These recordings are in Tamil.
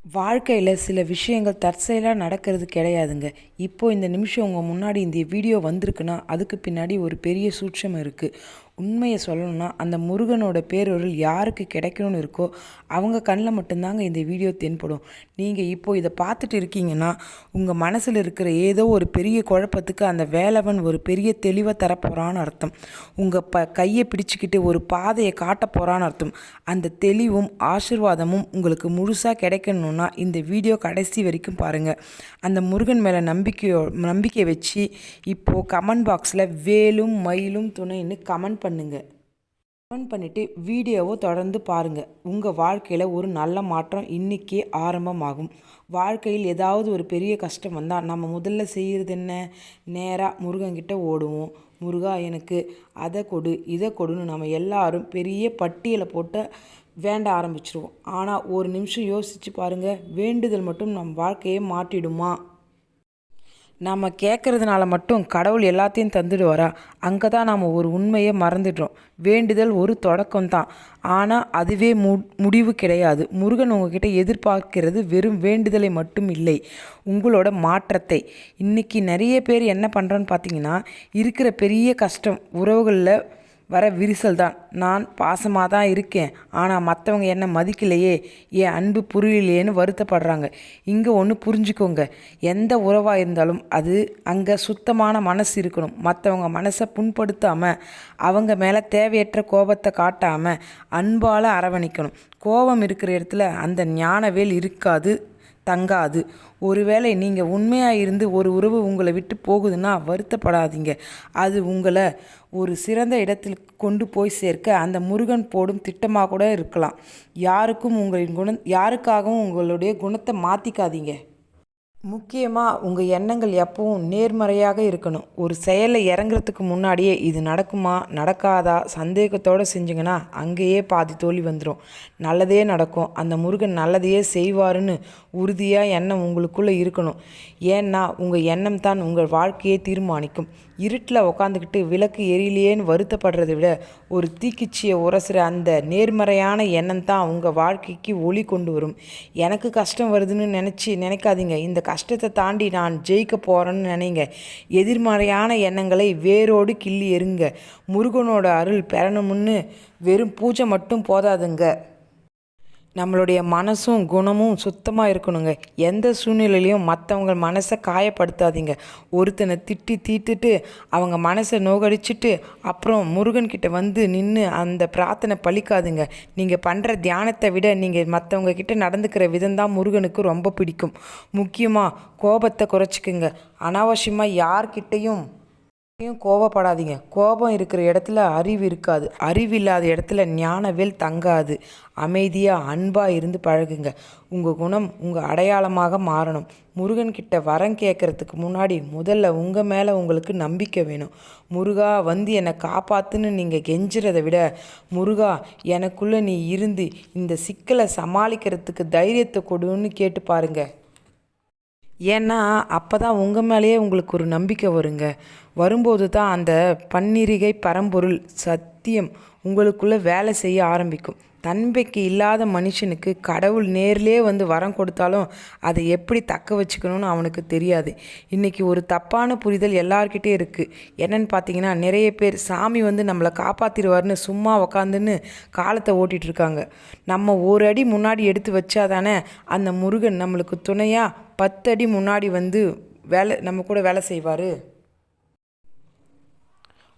வாழ்க்கையில் சில விஷயங்கள் தற்செயலாக நடக்கிறது கிடையாதுங்க. இப்போ இந்த நிமிஷம் உங்கள் முன்னாடி இந்த வீடியோ வந்திருக்குன்னா அதுக்கு பின்னாடி ஒரு பெரிய சூட்சம் இருக்குது. உண்மையை சொல்லணும்னா அந்த முருகனோட பேரொருள் யாருக்கு கிடைக்கணும்னு இருக்கோ அவங்க கண்ணில் மட்டும்தாங்க இந்த வீடியோ தென்படும். நீங்கள் இப்போது இதை பார்த்துட்டு இருக்கீங்கன்னா உங்கள் மனசில் இருக்கிற ஏதோ ஒரு பெரிய குழப்பத்துக்கு அந்த வேலவன் ஒரு பெரிய தெளிவை தரப்போகிறான்னு அர்த்தம். உங்கள் கையை பிடிச்சிக்கிட்டு ஒரு பாதையை காட்ட போகிறான்னு அர்த்தம். அந்த தெளிவும் ஆசீர்வாதமும் உங்களுக்கு முழுசாக கிடைக்கணும்னா இந்த வீடியோ கடைசி வரைக்கும் பாருங்கள். அந்த முருகன் மேலே நம்பிக்கை வச்சு இப்போது கமெண்ட் பாக்ஸில் வேலும் மயிலும் துணைன்னு கமெண்ட் பண்ணுங்கள். கமெண்ட் பண்ணிவிட்டு வீடியோவை தொடர்ந்து பாருங்கள். உங்கள் வாழ்க்கையில் ஒரு நல்ல மாற்றம் இன்றைக்கே ஆரம்பமாகும். வாழ்க்கையில் ஏதாவது ஒரு பெரிய கஷ்டம் வந்தால் நம்ம முதல்ல செய்கிறது என்ன? நேராக முருகன்கிட்ட ஓடுவோம். முருகா எனக்கு அதை கொடு இதை கொடுன்னு நம்ம எல்லாரும் பெரிய பட்டியலை போட்டு வேண்ட ஆரம்பிச்சிருவோம். ஆனால் ஒரு நிமிஷம் யோசித்து பாருங்கள், வேண்டுதல் மட்டும் நம் வாழ்க்கையை மாற்றிடுமா? நம்ம கேட்குறதுனால மட்டும் கடவுள் எல்லாத்தையும் தந்துடுவாரா? அங்கே தான் நாம் ஒரு உண்மையை மறந்துடுறோம். வேண்டுதல் ஒரு தொடக்கம்தான், ஆனால் அதுவே முடிவு கிடையாது. முருகன் உங்ககிட்ட எதிர்பார்க்கிறது வெறும் வேண்டுதலை மட்டும் இல்லை, உங்களோட மாற்றத்தை. இன்றைக்கி நிறைய பேர் என்ன பண்ணுறோன்னு பார்த்தீங்கன்னா, இருக்கிற பெரிய கஷ்டம் உறவுகளில் வர விரிசல் தான். நான் பாசமாக தான் இருக்கேன், ஆனால் மற்றவங்க என்னை மதிக்கலையே, என் அன்பு புரியலையேன்னு வருத்தப்படுறாங்க. இங்கே ஒன்று புரிஞ்சுக்கோங்க, எந்த உறவாக இருந்தாலும் அது அங்கே சுத்தமான மனசு இருக்கணும். மற்றவங்க மனசை புண்படுத்தாமல், அவங்க மேலே தேவையற்ற கோபத்தை காட்டாமல் அன்பால் அரவணைக்கணும். கோபம் இருக்கிற இடத்துல அந்த ஞானவேல் இருக்காது, தங்காது. ஒருவேளை நீங்கள் உண்மையாக இருந்து ஒரு உறவு உங்களை விட்டு போகுதுன்னா வருத்தப்படாதீங்க. அது உங்களை ஒரு சிறந்த இடத்தில் கொண்டு போய் சேர்க்க அந்த முருகன் போடும் திட்டமாக கூட இருக்கலாம். யாருக்காகவும் உங்களுடைய குணத்தை மாற்றிக்காதீங்க. முக்கியமாக உங்கள் எண்ணங்கள் எப்பவும் நேர்மறையாக இருக்கணும். ஒரு செயலை இறங்குறதுக்கு முன்னாடியே இது நடக்குமா நடக்காதா சந்தேகத்தோடு செஞ்சிங்கன்னா அங்கேயே பாதி தோல்வி வந்துடும். நல்லதே நடக்கும், அந்த முருகன் நல்லதையே செய்வாருன்னு உறுதியாக எண்ணம் உங்களுக்குள்ளே இருக்கணும். ஏன்னா உங்கள் எண்ணம் தான் உங்கள் வாழ்க்கையை தீர்மானிக்கும். இருட்டில் உக்காந்துக்கிட்டு விளக்கு எரியலையேன்னு வருத்தப்படுறதை விட ஒரு தீக்குச்சியை உரசுகிற அந்த நேர்மறையான எண்ணம் தான் உங்கள் வாழ்க்கைக்கு ஒளி கொண்டு வரும். எனக்கு கஷ்டம் வருதுன்னு நினைக்காதீங்க, இந்த கஷ்டத்தை தாண்டி நான் ஜெயிக்க போகிறேன்னு நினைங்க. எதிர்மறையான எண்ணங்களை வேரோடு கிள்ளி எறிங்க. முருகனோட அருள் பெறணும்னு வெறும் பூஜை மட்டும் போதாதுங்க, நம்மளுடைய மனசும் குணமும் சுத்தமாக இருக்கணுங்க. எந்த சூழ்நிலையிலையும் மற்றவங்க மனசை காயப்படுத்தாதீங்க. ஒருத்தனை தீர்த்துட்டு அவங்க மனசை நோகடிச்சிட்டு அப்புறம் முருகன்கிட்ட வந்து நின்று அந்த பிரார்த்தனை பலிக்காதுங்க. நீங்கள் பண்ணுற தியானத்தை விட நீங்கள் மற்றவங்க கிட்ட நடந்துக்கிற விதம்தான் முருகனுக்கு ரொம்ப பிடிக்கும். முக்கியமாக கோபத்தை குறைச்சிக்குங்க. அனாவசியமாக யார்கிட்டையும் கோபப்படாதீங்க. கோபம் இருக்கிற இடத்துல அறிவு இருக்காது, அறிவில்லாத இடத்துல ஞானவேல் தங்காது. அமைதியாக அன்பாக இருந்து பழகுங்க. உங்கள் குணம் உங்கள் அடையாளமாக மாறணும். முருகன்கிட்ட வரம் கேட்குறதுக்கு முன்னாடி முதல்ல உங்கள் மேலே உங்களுக்கு நம்பிக்கை வேணும். முருகா வந்து என்னை காப்பாற்றுன்னு நீங்கள் கெஞ்சுறதை விட, முருகா எனக்குள்ளே நீ இருந்து இந்த சிக்கலை சமாளிக்கிறதுக்கு தைரியத்தை கொடுன்னு கேட்டு பாருங்கள். ஏன்னா அப்போ தான் உங்கள் மேலேயே உங்களுக்கு ஒரு நம்பிக்கை வருங்க. வரும்போது தான் அந்த பன்னிரிகை பரம்பொருள் சத்தியம் உங்களுக்குள்ளே வேலை செய்ய ஆரம்பிக்கும். தன்மைக்கு இல்லாத மனுஷனுக்கு கடவுள் நேர்லே வந்து வரம் கொடுத்தாலும் அதை எப்படி தக்க வச்சுக்கணும்னு அவனுக்கு தெரியாது. இன்றைக்கி ஒரு தப்பான புரிதல் எல்லார்கிட்டே இருக்குது. என்னென்னு பார்த்தீங்கன்னா, நிறைய பேர் சாமி வந்து நம்மளை காப்பாற்றிடுவார்னு சும்மா உக்காந்துன்னு காலத்தை ஓட்டிகிட்ருக்காங்க. நம்ம ஒரு அடி முன்னாடி எடுத்து வச்சா தானே அந்த முருகன் நம்மளுக்கு துணையாக 10 அடி முன்னாடி வந்து நம்ம கூட வேலை செய்வார்.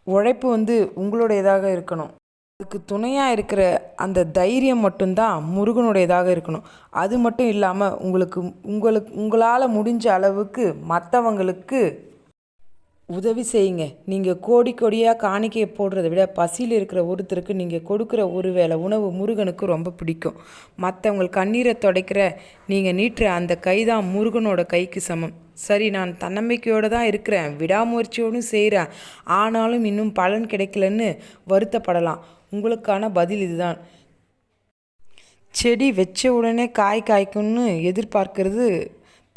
உழைப்பு வந்து உங்களுடையதாக இருக்கணும். அதுக்கு துணையாக இருக்கிற அந்த தைரியம் மட்டும்தான் முருகனுடையதாக இருக்கணும். அது மட்டும் இல்லாமல் உங்களால் முடிஞ்ச அளவுக்கு மற்றவங்களுக்கு உதவி செய்யுங்க. நீங்கள் கோடியாக காணிக்கையை போடுறதை விட பசியில் இருக்கிற ஒருத்தருக்கு நீங்கள் கொடுக்குற ஒரு வேளை உணவு முருகனுக்கு ரொம்ப பிடிக்கும். மற்றவங்க கண்ணீரை துடைக்கிற நீங்கள் நீட்டுற அந்த கை தான் முருகனோட கைக்கு சமம். சரி, நான் தன்னம்பிக்கையோடு தான் இருக்கிறேன், விடாமுயற்சியோடும் செய்கிறேன், ஆனாலும் இன்னும் பலன் கிடைக்கலன்னு வருத்தப்படலாம். உங்களுக்கான பதில் இதுதான். செடி வச்ச உடனே காய்க்கும்னு எதிர்பார்க்கறது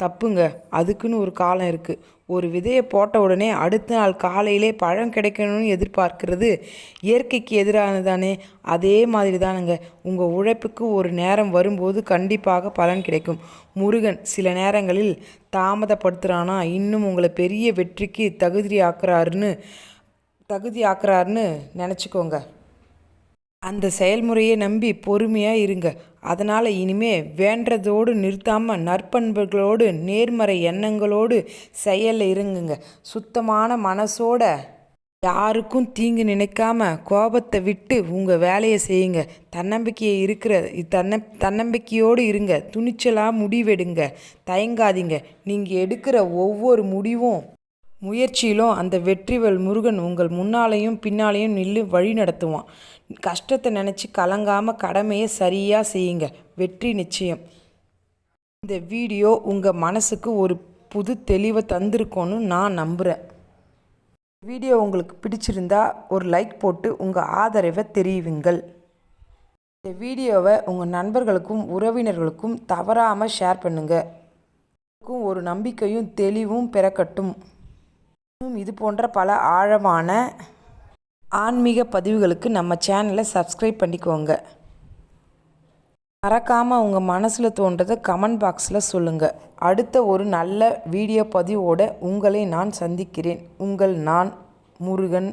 தப்புங்க. அதுக்குன்னு ஒரு காலம் இருக்குது. ஒரு விதையை போட்ட உடனே அடுத்த நாள் காலையிலே பழம் கிடைக்கணும்னு எதிர்பார்க்கிறது இயற்கைக்கு எதிரானதானே. அதே மாதிரி தானுங்க, உங்கள் உழைப்புக்கு ஒரு நேரம் வரும்போது கண்டிப்பாக பலன் கிடைக்கும். முருகன் சில நேரங்களில் தாமதப்படுத்துகிறானா இன்னும் உங்களை பெரிய வெற்றிக்கு தகுதியாக்குறாருன்னு நினச்சிக்கோங்க. அந்த செயல்முறையை நம்பி பொறுமையாக இருங்க. அதனால் இனிமே வேண்டதோடு நிறுத்தாமல் நற்பண்புகளோடு நேர்மறை எண்ணங்களோடு செயலில் இருங்குங்க. சுத்தமான மனசோட யாருக்கும் தீங்கு நினைக்காம கோபத்தை விட்டு உங்கள் வேலையை செய்யுங்க. தன்னம்பிக்கையோடு இருங்க. துணிச்சலாக முடிவெடுங்க. தயங்காதீங்க. நீங்கள் எடுக்கிற ஒவ்வொரு முயற்சியிலும் அந்த வெற்றிவேல் முருகன் உங்கள் முன்னாலேயும் பின்னாலேயும் நின்று வழி நடத்துவான். கஷ்டத்தை நினச்சி கலங்காமல் கடமையை சரியாக செய்யுங்க. வெற்றி நிச்சயம். இந்த வீடியோ உங்கள் மனசுக்கு ஒரு புது தெளிவை தந்திருக்கோன்னு நான் நம்புகிறேன். வீடியோ உங்களுக்கு பிடிச்சிருந்தா ஒரு லைக் போட்டு உங்கள் ஆதரவை தெரிவிங்கள். இந்த வீடியோவை உங்கள் நண்பர்களுக்கும் உறவினர்களுக்கும் தவறாமல் ஷேர் பண்ணுங்கள். ஒரு நம்பிக்கையும் தெளிவும் பிறக்கட்டும். இது போன்ற பல ஆழமான ஆன்மீக பதிவுகளுக்கு நம்ம சேனலை சப்ஸ்கிரைப் பண்ணிக்கோங்க. மறக்காமல் உங்கள் மனசில் தோன்றதை கமெண்ட் பாக்ஸில் சொல்லுங்கள். அடுத்த ஒரு நல்ல வீடியோ பதிவோடு உங்களை நான் சந்திக்கிறேன். நான் முருகன்.